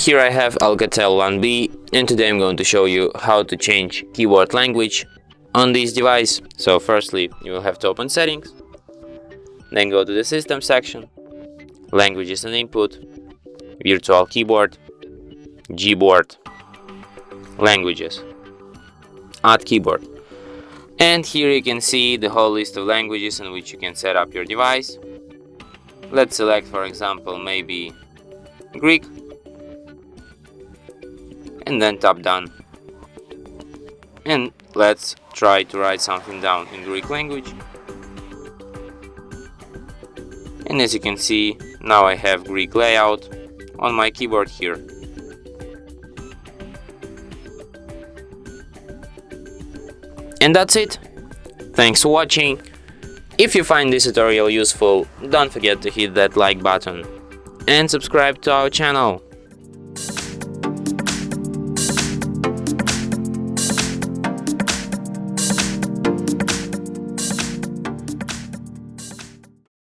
Here I have ALCATEL 1B, and today I'm going to show you how to change keyboard language on this device. So firstly, you will have to open Settings, then go to the System section, Languages and Input, Virtual Keyboard, Gboard, Languages, Add Keyboard. And here you can see the whole list of languages in which you can set up your device. Let's select, for example, maybe Greek, and then tap Done. And let's try to write something down in Greek language. And as you can see, now I have Greek layout on my keyboard here. And that's it. Thanks for watching. If you find this tutorial useful, don't forget to hit that like button and subscribe to our channel.